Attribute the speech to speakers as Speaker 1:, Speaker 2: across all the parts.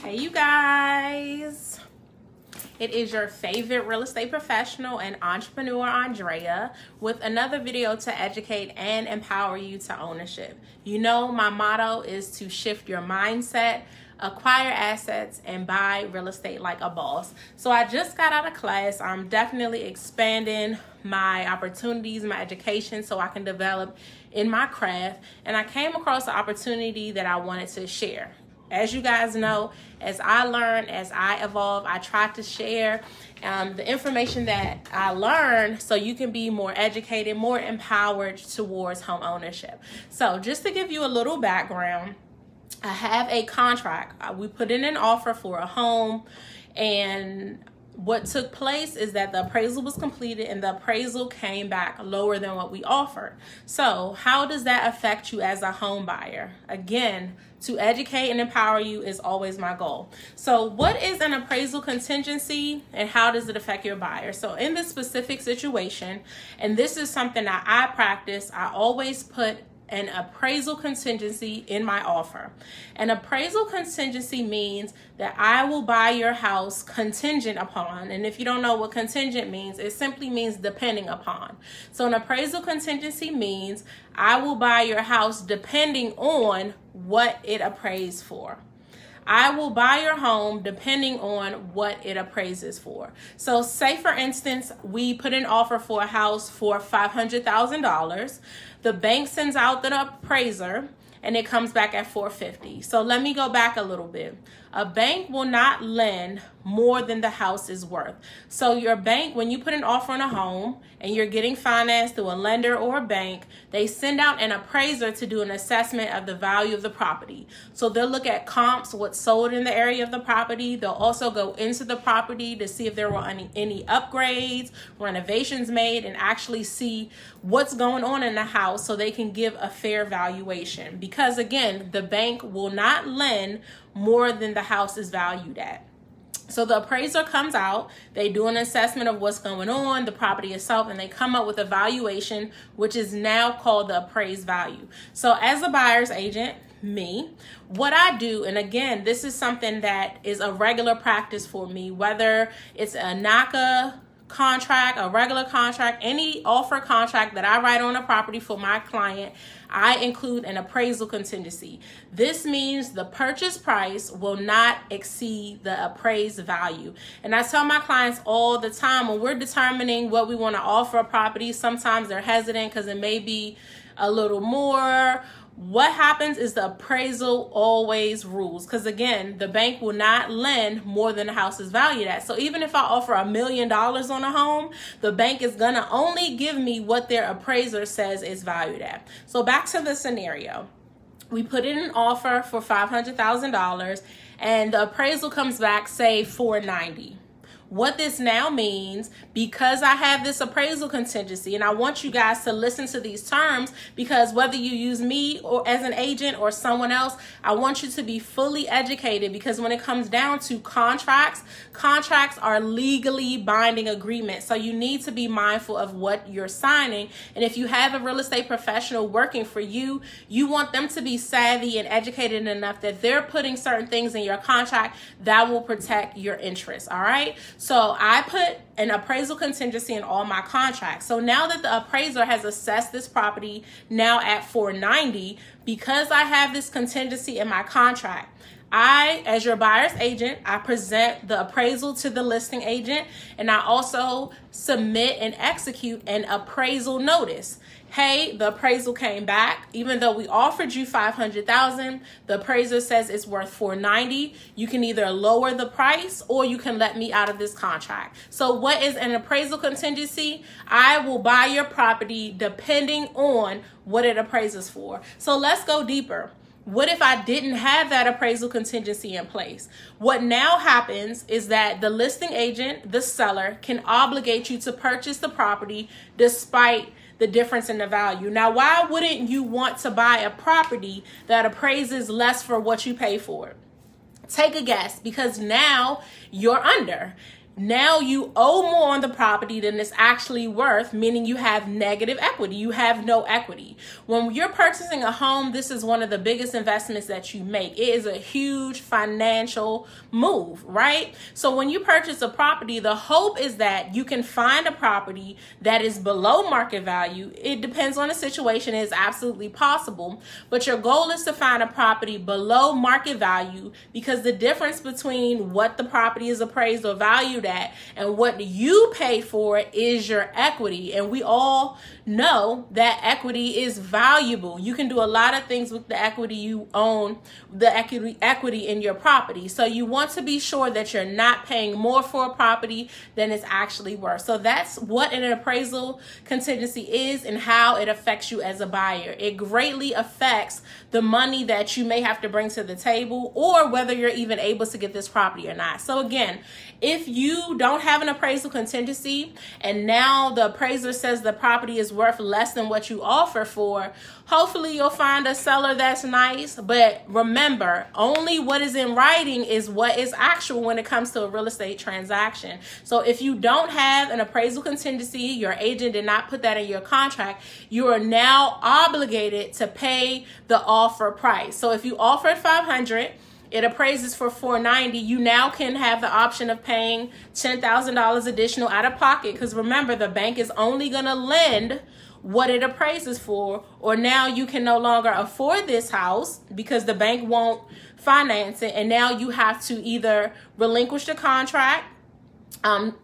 Speaker 1: Hey you guys, it is your favorite real estate professional and entrepreneur Andrea with another video to educate and empower you to ownership. You know, my motto is to shift your mindset, acquire assets, and buy real estate like a boss. So I just got out of class. I'm definitely expanding my opportunities, my education, so I can develop in my craft. And I came across an opportunity that I wanted to share. As you guys know, as I learn, as I evolve, I try to share the information that I learned so you can be more educated, more empowered towards home ownership. So just to give you a little background, I have a contract. We put in an offer for a home, and what took place is that the appraisal was completed and the appraisal came back lower than what we offered. So how does that affect you as a home buyer? Again, to educate and empower you is always my goal. So what is an appraisal contingency and how does it affect your buyer? So in this specific situation, and this is something that I practice, I always put an appraisal contingency in my offer. An appraisal contingency means that I will buy your house contingent upon, and if you don't know what contingent means, it simply means depending upon. So an appraisal contingency means I will buy your house depending on what it appraised for. I will buy your home depending on what it appraises for. So say for instance, we put an offer for a house for $500,000. The bank sends out the appraiser and it comes back at $450,000. So let me go back a little bit. A bank will not lend more than the house is worth. So your bank, when you put an offer on a home and you're getting financed through a lender or a bank, they send out an appraiser to do an assessment of the value of the property. So they'll look at comps, what's sold in the area of the property. They'll also go into the property to see if there were any upgrades, renovations made, and actually see what's going on in the house so they can give a fair valuation. Because again, the bank will not lend more than the house is valued at. So the appraiser comes out, they do an assessment of what's going on, the property itself, and they come up with a valuation, which is now called the appraised value. So as a buyer's agent, me, what I do, and again, this is something that is a regular practice for me, whether it's a NACA contract, a regular contract, any offer contract that I write on a property for my client, I include an appraisal contingency. This means the purchase price will not exceed the appraised value. And I tell my clients all the time, when we're determining what we want to offer a property, sometimes they're hesitant because it may be a little more. What happens is the appraisal always rules, because again, the bank will not lend more than the house is valued at. So even if I offer $1 million on a home, the bank is gonna only give me what their appraiser says is valued at. So back to the scenario. We put in an offer for $500,000 and the appraisal comes back, say $490,000. What this now means, because I have this appraisal contingency, and I want you guys to listen to these terms, because whether you use me or as an agent or someone else, I want you to be fully educated, because when it comes down to contracts are legally binding agreements. So you need to be mindful of what you're signing. And if you have a real estate professional working for you, you want them to be savvy and educated enough that they're putting certain things in your contract that will protect your interests. All right. So I put an appraisal contingency in all my contracts. So now that the appraiser has assessed this property now at $490,000, because I have this contingency in my contract, I, as your buyer's agent, I present the appraisal to the listing agent, and I also submit and execute an appraisal notice. Hey, the appraisal came back. Even though we offered you $500,000, the appraiser says it's worth $490,000. You can either lower the price or you can let me out of this contract. So what is an appraisal contingency? I will buy your property depending on what it appraises for. So let's go deeper. What if I didn't have that appraisal contingency in place? What now happens is that the listing agent, the seller, can obligate you to purchase the property despite the difference in the value. Now, why wouldn't you want to buy a property that appraises less for what you pay for it? Take a guess, because now you're under. now you owe more on the property than it's actually worth, meaning you have negative equity. You have no equity. When you're purchasing a home, this is one of the biggest investments that you make. It is a huge financial move, right? So when you purchase a property, the hope is that you can find a property that is below market value. It depends on the situation. It's absolutely possible, but your goal is to find a property below market value, because the difference between what the property is appraised or valued at and what you pay for it is your equity. And we all know that equity is valuable. You can do a lot of things with the equity you own, the equity in your property. So you want to be sure that you're not paying more for a property than it's actually worth. So that's what an appraisal contingency is and how it affects you as a buyer. It greatly affects the money that you may have to bring to the table, or whether you're even able to get this property or not. So again, if you don't have an appraisal contingency and now the appraiser says the property is worth less than what you offer for, hopefully you'll find a seller that's nice. But remember, only what is in writing is what is actual when it comes to a real estate transaction. So if you don't have an appraisal contingency, your agent did not put that in your contract, you are now obligated to pay the offer price. So if you offer $500, it appraises for $490, you now can have the option of paying $10,000 additional out of pocket, because remember, the bank is only going to lend what it appraises for. Or now you can no longer afford this house because the bank won't finance it, and now you have to either relinquish the contract,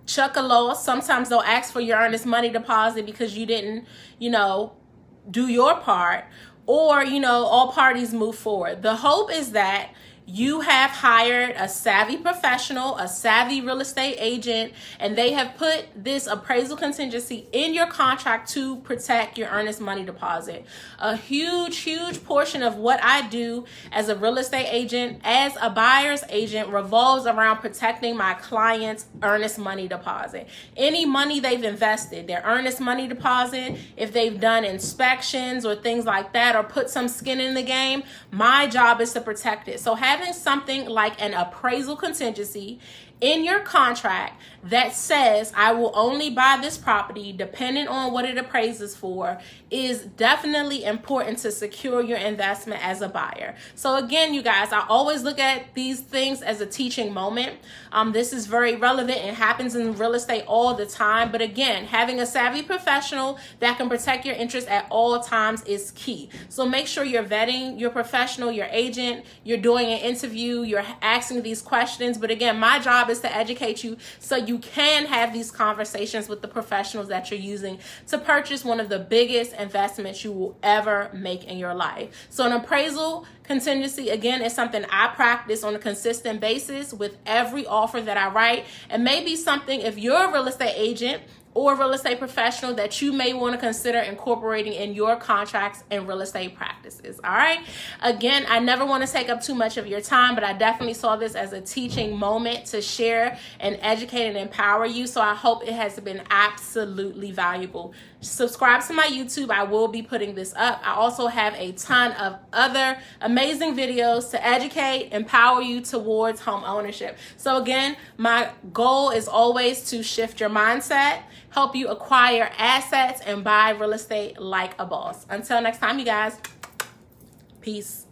Speaker 1: chuck a loss. Sometimes they'll ask for your earnest money deposit because you didn't, do your part, or, all parties move forward. The hope is that you have hired a savvy professional, a savvy real estate agent, and they have put this appraisal contingency in your contract to protect your earnest money deposit. A huge portion of what I do as a real estate agent, as a buyer's agent, revolves around protecting my client's earnest money deposit. Any money they've invested, their earnest money deposit, if they've done inspections or things like that, or put some skin in the game, my job is to protect it. So having something like an appraisal contingency in your contract that says I will only buy this property depending on what it appraises for is definitely important to secure your investment as a buyer. So again, you guys, I always look at these things as a teaching moment. This is very relevant. It happens in real estate all the time. But again, having a savvy professional that can protect your interests at all times is key. So make sure you're vetting your professional, your agent, you're doing an interview, you're asking these questions. But again, my job is to educate you so you can have these conversations with the professionals that you're using to purchase one of the biggest investments you will ever make in your life. So an appraisal contingency, again, is something I practice on a consistent basis with every offer that I write, and maybe something, if you're a real estate agent or real estate professional, that you may want to consider incorporating in your contracts and real estate practices. All right. Again, I never want to take up too much of your time, but I definitely saw this as a teaching moment to share and educate and empower you. So I hope it has been absolutely valuable. Subscribe to my YouTube. I will be putting this up. I also have a ton of other amazing videos to educate, empower you towards home ownership. So again, my goal is always to shift your mindset, help you acquire assets, and buy real estate like a boss. Until next time, you guys, peace.